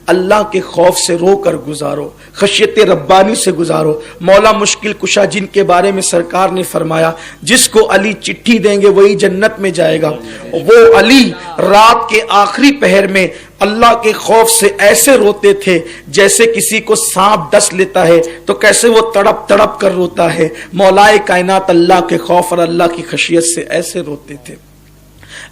اللہ کے خوف سے رو کر گزارو، خشیت ربانی سے گزارو۔ مولا مشکل کشا جن کے بارے میں سرکار نے فرمایا جس کو علی چٹھی دیں گے وہی جنت میں جائے گا، وہ علی رات کے آخری پہر میں اللہ کے خوف سے ایسے روتے تھے جیسے کسی کو سانپ ڈس لیتا ہے تو کیسے وہ تڑپ تڑپ کر روتا ہے، مولائے کائنات اللہ کے خوف اور اللہ کی خشیت سے ایسے روتے تھے۔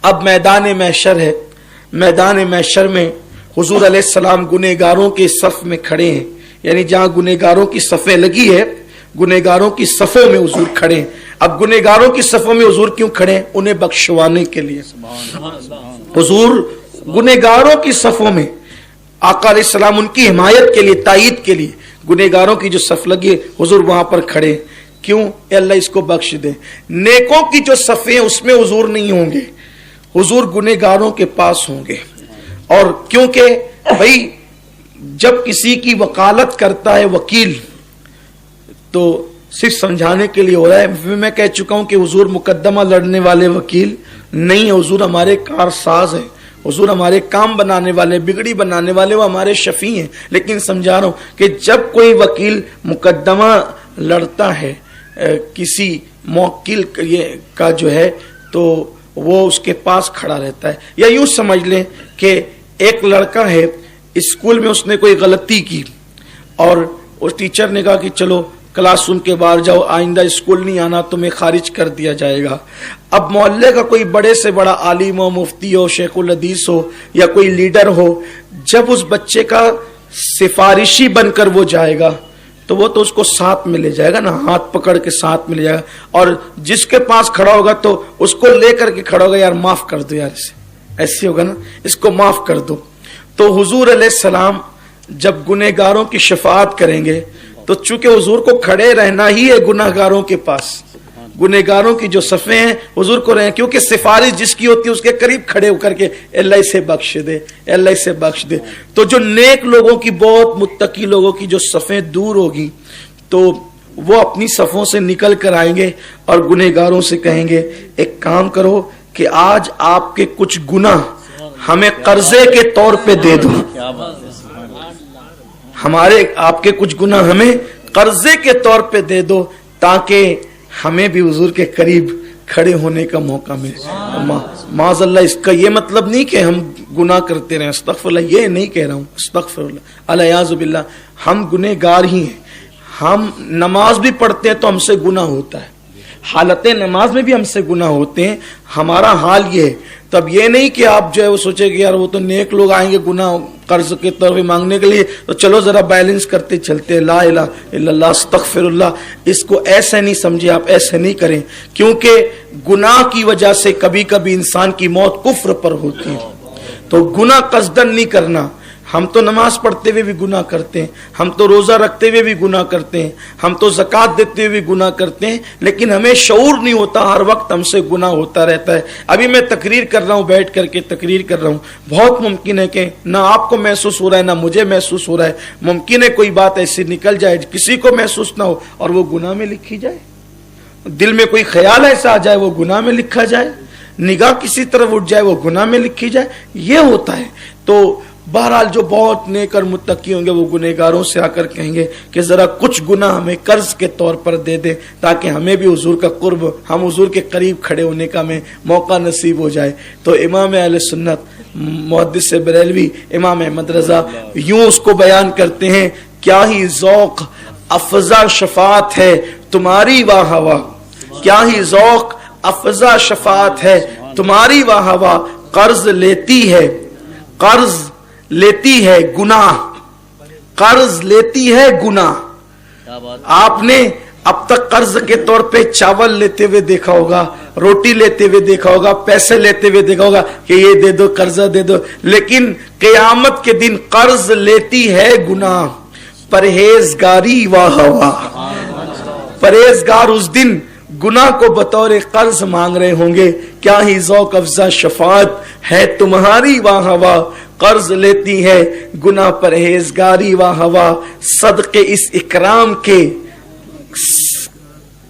اب میدان محشر ہے، میدان محشر میں حضور علیہ السلام گنہگاروں کے صف میں کھڑے ہیں، یعنی جہاں گنہگاروں کی صفیں لگی ہے گنہگاروں کی صفوں میں حضور کھڑے ہیں۔ اب گنہگاروں کی صفوں میں حضور کیوں کھڑے ہیں؟ انہیں بخشوانے کے لیے۔ حضور گنہگاروں کی صفوں میں، آقا علیہ السلام ان کی حمایت کے لیے، تائید کے لیے گنہگاروں کی جو صف لگی ہے حضور وہاں پر کھڑے ہیں۔ کیوں؟ اے اللہ اس کو بخش دے۔ نیکوں کی جو صفیں ہیں اس میں حضور نہیں ہوں گے، حضور گنہگاروں کے پاس ہوں گے۔ اور کیونکہ بھائی جب کسی کی وکالت کرتا ہے وکیل تو صرف سمجھانے کے لیے ہو رہا ہے۔ میں کہہ چکا ہوں کہ حضور مقدمہ لڑنے والے وکیل نہیں ہے، حضور ہمارے کارساز ہیں، حضور ہمارے کام بنانے والے، بگڑی بنانے والے، وہ ہمارے شفیع ہیں۔ لیکن سمجھا رہا ہوں کہ جب کوئی وکیل مقدمہ لڑتا ہے کسی موکل کا جو ہے تو وہ اس کے پاس کھڑا رہتا ہے۔ یا یوں سمجھ لیں کہ ایک لڑکا ہے اسکول میں، اس نے کوئی غلطی کی اور اس ٹیچر نے کہا کہ چلو کلاس روم کے باہر جاؤ، آئندہ اسکول نہیں آنا، تمہیں خارج کر دیا جائے گا۔ اب محلے کا کوئی بڑے سے بڑا عالم ہو، مفتی ہو، شیخ الحدیث ہو یا کوئی لیڈر ہو، جب اس بچے کا سفارشی بن کر وہ جائے گا تو وہ تو اس کو ساتھ میں لے جائے گا نا، ہاتھ پکڑ کے ساتھ میں لے جائے گا، اور جس کے پاس کھڑا ہوگا تو اس کو لے کر کے کھڑا ہوگا، یار معاف کر دو، یار اسے ایسے ہوگا نا، اس کو معاف کر دو۔ تو حضور علیہ السلام جب گنہگاروں کی شفاعت کریں گے تو چونکہ حضور کو کھڑے رہنا ہی ہے گنہگاروں کے پاس، گنہگاروں کی جو صفیں ہیں حضور کو رہیں، کیونکہ سفارش جس کی ہوتی ہے اس کے قریب کھڑے ہو کر کے اللہ اسے بخش دے، اللہ اسے بخش دے۔ تو جو نیک لوگوں کی، بہت متقی لوگوں کی جو صفیں دور ہوگی تو وہ اپنی صفوں سے نکل کر آئیں گے اور گنہگاروں سے کہیں گے ایک کام کرو کہ آج آپ کے کچھ گناہ ہمیں قرضے کے طور پہ دے دو، ہمارے آپ کے کچھ گناہ ہمیں قرضے کے طور پہ دے دو تاکہ ہمیں بھی حضور کے قریب کھڑے ہونے کا موقع ملے۔ معاذ اللہ اس کا یہ مطلب نہیں کہ ہم گناہ کرتے رہیں، استغفر اللہ، یہ نہیں کہہ رہا ہوں، استغفر اللہ، الیاذ باللہ، ہم گنہگار ہی ہیں، ہم نماز بھی پڑھتے ہیں تو ہم سے گناہ ہوتا ہے، حالت نماز میں بھی ہم سے گناہ ہوتے ہیں، ہمارا حال یہ ہے۔ تب یہ نہیں کہ آپ جو ہے وہ سوچے کہ یار وہ تو نیک لوگ آئیں گے گناہ قرض کے طور پہ مانگنے کے لیے تو چلو ذرا بیلنس کرتے چلتے، لا الہ الا اللہ، استغفر اللہ، اس کو ایسے نہیں سمجھے آپ، ایسے نہیں کریں، کیونکہ گناہ کی وجہ سے کبھی کبھی انسان کی موت کفر پر ہوتی ہے۔ تو گناہ قصدن نہیں کرنا، ہم تو نماز پڑھتے ہوئے بھی گناہ کرتے ہیں، ہم تو روزہ رکھتے ہوئے بھی گناہ کرتے ہیں، ہم تو زکوٰۃ دیتے ہوئے بھی گناہ کرتے ہیں، لیکن ہمیں شعور نہیں ہوتا، ہر وقت ہم سے گناہ ہوتا رہتا ہے۔ ابھی میں تقریر کر رہا ہوں، بیٹھ کر کے تقریر کر رہا ہوں، بہت ممکن ہے کہ نہ آپ کو محسوس ہو رہا ہے نہ مجھے محسوس ہو رہا ہے، ممکن ہے کوئی بات ایسی نکل جائے کسی کو محسوس نہ ہو اور وہ گناہ میں لکھی جائے، دل میں کوئی خیال ایسا آ جائے وہ گناہ میں لکھا جائے، نگاہ کسی طرف اٹھ جائے وہ گناہ میں لکھی جائے، یہ ہوتا ہے۔ تو بہرحال جو بہت نیک اور متقی ہوں گے وہ گنہگاروں سے آ کر کہیں گے کہ ذرا کچھ گناہ ہمیں قرض کے طور پر دے دیں تاکہ ہمیں بھی حضور کا قرب، ہم حضور کے قریب کھڑے ہونے کا ہمیں موقع نصیب ہو جائے۔ تو امام اہل سنت محدث بریلوی امام احمد رضا یوں اس کو بیان کرتے ہیں، کیا ہی ذوق افزا شفاعت ہے تمہاری واہ واہ، کیا ہی ذوق افزا شفاعت ہے تمہاری واہ واہ، قرض لیتی ہے، قرض لیتی ہے گناہ، قرض لیتی ہے گناہ۔ آپ نے اب تک قرض کے طور پہ چاول لیتے ہوئے دیکھا ہوگا، روٹی لیتے ہوئے دیکھا ہوگا، پیسے لیتے ہوئے دیکھا ہوگا کہ یہ دے دو، قرضہ دے دو، لیکن قیامت کے دن قرض لیتی ہے گناہ، پرہیزگاری واہ واہ، پرہیزگار اس دن گناہ کو بطور قرض مانگ رہے ہوں گے، کیا ہی ذوق افزا شفاعت ہے تمہاری واہ واہ، قرض لیتی ہے گناہ پرہیزگاری واہ واہ، صدقے اس اکرام کے،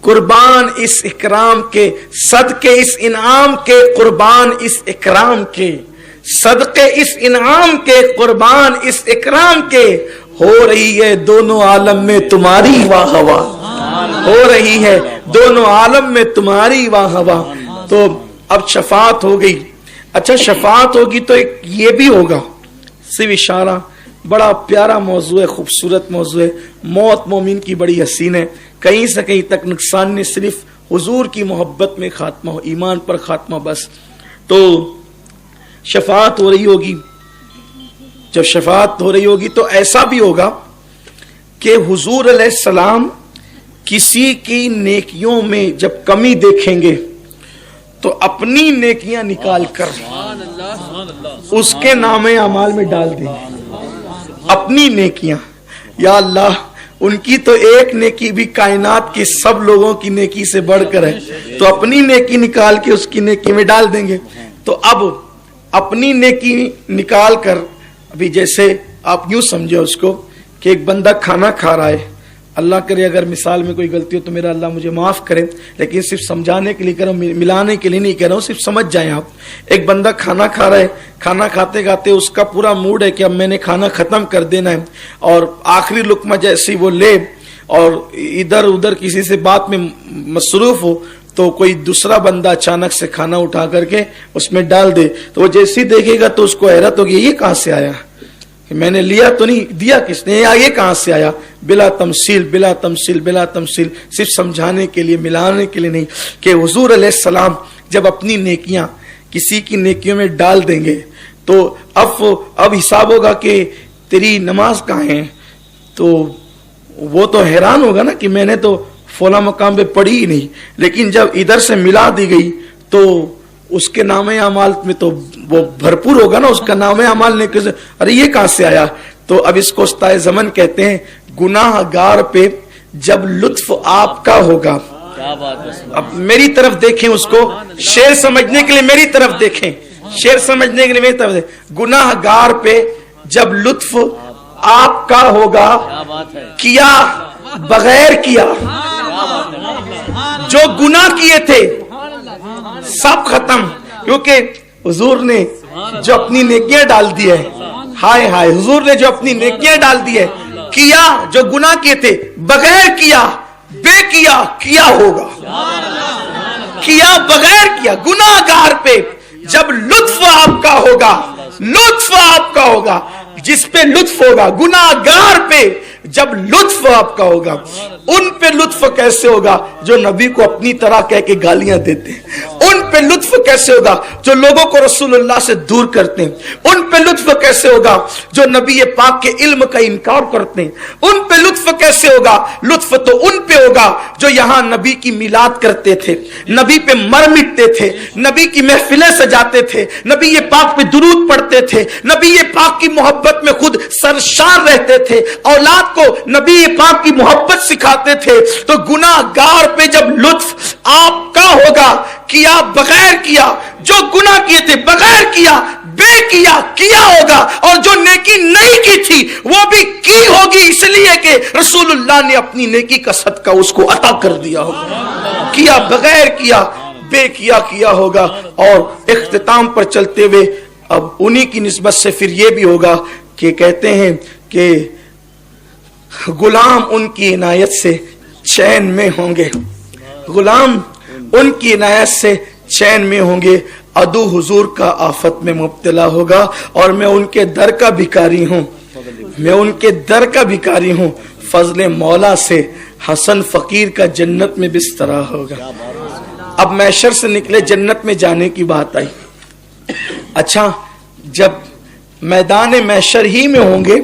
قربان اس اکرام کے، صدقے اس انعام کے، قربان اس اکرام کے، صدقے اس انعام کے، قربان اس اکرام کے، ہو رہی ہے دونوں عالم میں تمہاری واہ واہ، ہو رہی ہے دونوں عالم میں تمہاری واہ واہ۔ تو اب شفاعت ہو گئی۔ اچھا شفاعت ہوگی تو ایک یہ بھی ہوگا، صرف اشارہ، بڑا پیارا موضوع ہے، خوبصورت موضوع ہے۔ موت مومن کی بڑی حسین ہے، کہیں سے کہیں تک نقصان نہیں، صرف حضور کی محبت میں خاتمہ ہو، ایمان پر خاتمہ بس۔ تو شفاعت ہو رہی ہوگی، جب شفاعت ہو رہی ہوگی تو ایسا بھی ہوگا کہ حضور علیہ السلام کسی کی نیکیوں میں جب کمی دیکھیں گے تو اپنی نیکیاں نکال کر اس کے نام اعمال میں ڈال دیں گے، اپنی نیکیاں۔ یا اللہ، ان کی تو ایک نیکی بھی کائنات کی سب لوگوں کی نیکی سے بڑھ کر ہے، تو اپنی نیکی نکال کے اس کی نیکی میں ڈال دیں گے۔ تو اب اپنی نیکی نکال کر، ابھی جیسے آپ یوں سمجھے اس کو کہ ایک بندہ کھانا کھا رہا ہے، اللہ کرے اگر مثال میں کوئی غلطی ہو تو میرا اللہ مجھے معاف کرے، لیکن صرف سمجھانے کے لیے کہہ رہا ہوں، ملانے کے لیے نہیں کہہ رہا ہوں، صرف سمجھ جائیں آپ۔ ایک بندہ کھانا کھا رہا ہے، کھانا کھاتے کھاتے اس کا پورا موڈ ہے کہ اب میں نے کھانا ختم کر دینا ہے، اور آخری لقمہ جیسی وہ لے اور ادھر ادھر کسی سے بات میں مصروف ہو تو کوئی دوسرا بندہ اچانک سے کھانا اٹھا کر کے اس میں ڈال دے، تو وہ جیسے ہی دیکھے گا تو اس کو حیرت ہوگی، یہ کہاں سے آیا، کہ میں نے لیا تو نہیں، دیا کس نے، یہ کہاں سے آیا؟ بلا تمثیل، بلا تمثیل، بلا تمثیل، صرف سمجھانے کے لیے، ملانے کے لیے نہیں، کہ حضور علیہ السلام جب اپنی نیکیاں کسی کی نیکیوں میں ڈال دیں گے تو اب حساب ہوگا کہ تیری نماز کہاں ہے، تو وہ تو حیران ہوگا نا کہ میں نے تو فلاں مقام پہ پڑھی ہی نہیں، لیکن جب ادھر سے ملا دی گئی تو اس کے نام اعمال میں تو وہ بھرپور ہوگا نا، اس کا نام اعمال نے کیسے، ارے یہ کہاں سے آیا؟ تو اب اس کو استائے زمن کہتے ہیں، گناہ گار پہ جب لطف آپ کا ہوگا، اب میری طرف دیکھیں، اس کو شعر سمجھنے کے لیے میری طرف دیکھیں، شعر سمجھنے کے لیے میری طرف دیکھیں، گناہ گار پہ جب لطف آپ کا ہوگا، کیا بغیر کیا، جو گناہ کیے تھے سب ختم، کیونکہ حضور نے جو اپنی نیکیاں ڈال دی ہے، ہائے ہائے، حضور نے جو اپنی نیکیاں ڈال دی ہے، کیا جو گناہ کیے تھے، بغیر کیا، بے کیا، کیا ہوگا، کیا بغیر کیا، گناہ گار پہ جب لطف آپ کا ہوگا، لطف آپ کا ہوگا، جس پہ لطف ہوگا، گناہ گار پہ جب لطف آپ کا ہوگا، ان پہ لطف کیسے ہوگا جو نبی کو اپنی طرح کہہ کے گالیاں دیتے ہیں، ان پہ لطف کیسے ہوگا جو لوگوں کو رسول اللہ سے دور کرتے ہیں، ان پہ لطف کیسے ہوگا جو نبی پاک کے علم کا انکار کرتے ہیں، ان پہ لطف کیسے ہوگا؟ لطف تو ان پہ ہوگا جو یہاں نبی کی میلاد کرتے تھے، نبی پہ مر مٹتے تھے، نبی کی محفلیں سجاتے تھے، نبی پاک پہ درود پڑھتے تھے، نبی پاک کی محبت میں خود سرشار رہتے تھے، اولاد کو نبی پاک کی محبت سکھاتے تھے۔ تو گناہ گار پہ جب لطف آپ کا ہوگا، کیا بغیر کیا، جو گناہ کیے تھے بغیر کیا، بے کیا، کیا ہوگا، اور جو نیکی نہیں کی تھی وہ بھی کی ہوگی، اس لیے کہ رسول اللہ نے اپنی نیکی کا صدقہ اس کو عطا کر دیا ہوگا، کیا بغیر کیا، بے کیا، کیا ہوگا۔ اور اختتام پر چلتے ہوئے اب انہی کی نسبت سے پھر یہ بھی ہوگا کہ کہتے ہیں کہ غلام ان کی عنایت سے چین میں ہوں گے، غلام ان کی عنایت سے چین میں ہوں گے، عدو حضور کا آفت میں مبتلا ہوگا، اور میں ان کے در کا بھکاری ہوں، میں ان کے در کا بھکاری ہوں، فضل مولا سے حسن فقیر کا جنت میں بسترا ہوگا۔ اب محشر سے نکلے، جنت میں جانے کی بات آئی۔ اچھا، جب میدان محشر ہی میں ہوں گے،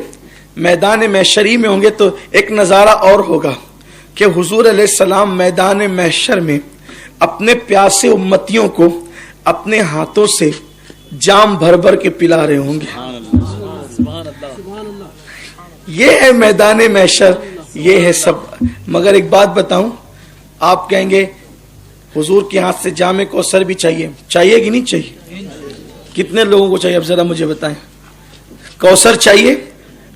میدان محشر ہی میں ہوں گے تو ایک نظارہ اور ہوگا کہ حضور علیہ السلام میدان محشر میں اپنے پیاسے امتیوں کو اپنے ہاتھوں سے جام بھر بھر کے پلا رہے ہوں گے۔ یہ ہے میدان محشر، یہ ہے سب۔ مگر ایک بات بتاؤں، آپ کہیں گے حضور کے ہاتھ سے جام کوثر بھی چاہیے، چاہیے کہ نہیں چاہیے؟ کتنے لوگوں کو چاہیے اب ذرا مجھے بتائیں؟ کوثر چاہیے؟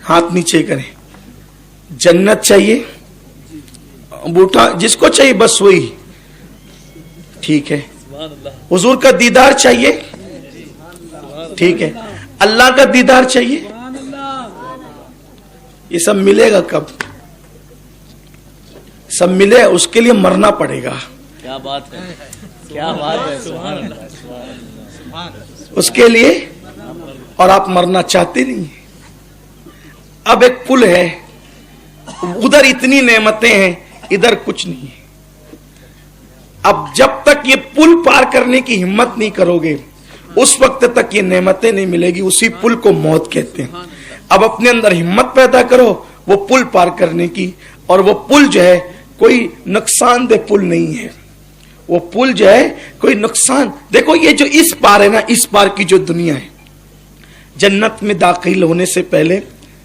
ہاتھ نیچے کریں۔ جنت چاہیے؟ بوٹا جس کو چاہیے بس وہی ٹھیک ہے۔ حضور کا دیدار چاہیے؟ ٹھیک ہے، اللہ کا دیدار چاہیے، یہ سب ملے گا کب؟ سب ملے، اس کے لیے مرنا پڑے گا. کیا بات ہے، کیا بات ہے، سبحان اللہ. اس کے لیے، اور آپ مرنا چاہتے نہیں. اب ایک پل ہے، ادھر اتنی نعمتیں ہیں، ادھر کچھ نہیں ہے. اب جب تک یہ پل پار کرنے کی ہمت نہیں کرو گے اس وقت تک یہ نعمتیں نہیں ملے گی. اسی پل کو موت کہتے ہیں. اب اپنے اندر ہمت پیدا کرو وہ پل پار کرنے کی، اور وہ پل جو ہے کوئی نقصان دہ پل نہیں ہے. وہ پل جو ہے کوئی نقصان، دیکھو یہ جو اس پار ہے نا، اس پار کی جو دنیا ہے، جنت میں داخل ہونے سے پہلے،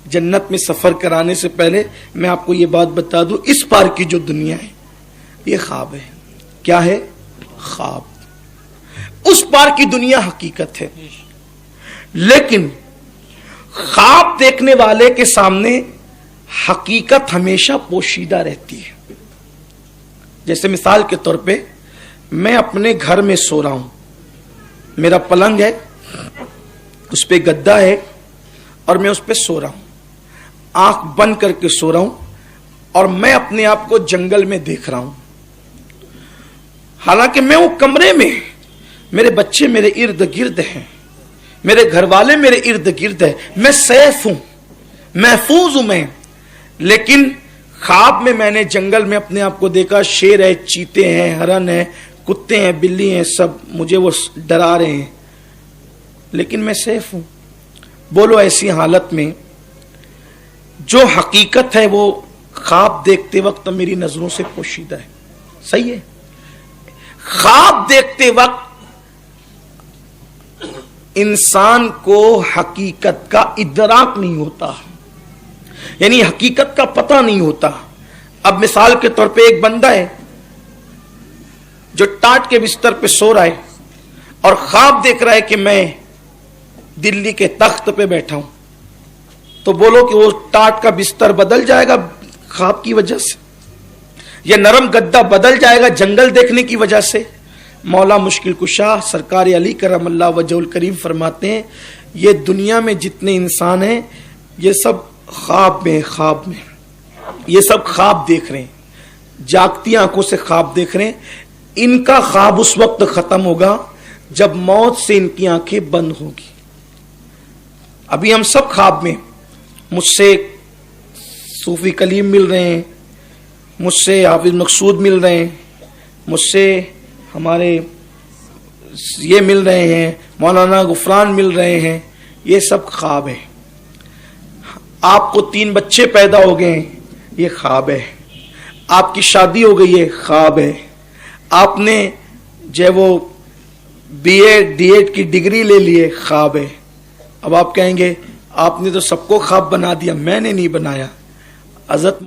جنت میں سفر کرانے سے پہلے میں آپ کو یہ بات بتا دوں، اس پار کی جو دنیا ہے یہ خواب ہے. کیا ہے؟ خواب. اس پار کی دنیا حقیقت ہے. لیکن خواب دیکھنے والے کے سامنے حقیقت ہمیشہ پوشیدہ رہتی ہے. جیسے مثال کے طور پہ میں اپنے گھر میں سو رہا ہوں، میرا پلنگ ہے، اس پہ گدا ہے اور میں اس پہ سو رہا ہوں، آنکھ بند کر کے سو رہا ہوں، اور میں اپنے آپ کو جنگل میں دیکھ رہا ہوں. حالانکہ میں وہ کمرے میں، میرے بچے میرے ارد گرد ہیں، میرے گھر والے میرے ارد گرد ہیں، میں سیف ہوں، محفوظ ہوں میں. لیکن خواب میں نے جنگل میں اپنے آپ کو دیکھا، شیر ہے، چیتے ہیں، ہرن ہیں، کتے ہیں، بلی ہیں، سب مجھے وہ ڈرا رہے ہیں، لیکن میں سیف ہوں. بولو ایسی حالت میں جو حقیقت ہے وہ خواب دیکھتے وقت میری نظروں سے پوشیدہ ہے. صحیح ہے؟ خواب دیکھتے وقت انسان کو حقیقت کا ادراک نہیں ہوتا، یعنی حقیقت کا پتہ نہیں ہوتا. اب مثال کے طور پہ ایک بندہ ہے جو ٹاٹ کے بستر پہ سو رہا ہے اور خواب دیکھ رہا ہے کہ میں دلی کے تخت پہ بیٹھا ہوں، تو بولو کہ وہ ٹاٹ کا بستر بدل جائے گا خواب کی وجہ سے، یہ نرم گدا بدل جائے گا جنگل دیکھنے کی وجہ سے؟ مولا مشکل کشا سرکار علی کرم اللہ وجہ الکریم فرماتے ہیں یہ دنیا میں جتنے انسان ہیں یہ سب خواب میں یہ سب خواب دیکھ رہے ہیں، جاگتی آنکھوں سے خواب دیکھ رہے ہیں. ان کا خواب اس وقت ختم ہوگا جب موت سے ان کی آنکھیں بند ہوگی. ابھی ہم سب خواب میں، مجھ سے صوفی کلیم مل رہے ہیں، مجھ سے حافظ مقصود مل رہے ہیں، مجھ سے ہمارے یہ مل رہے ہیں، مولانا غفران مل رہے ہیں، یہ سب خواب ہے. آپ کو 3 بچے پیدا ہو گئے ہیں، یہ خواب ہے. آپ کی شادی ہو گئی ہے، خواب ہے. آپ نے جو ہے وہ BA D.Ed کی ڈگری لے لی ہے، خواب ہے. اب آپ کہیں گے آپ نے تو سب کو خواب بنا دیا، میں نے نہیں بنایا. حضرت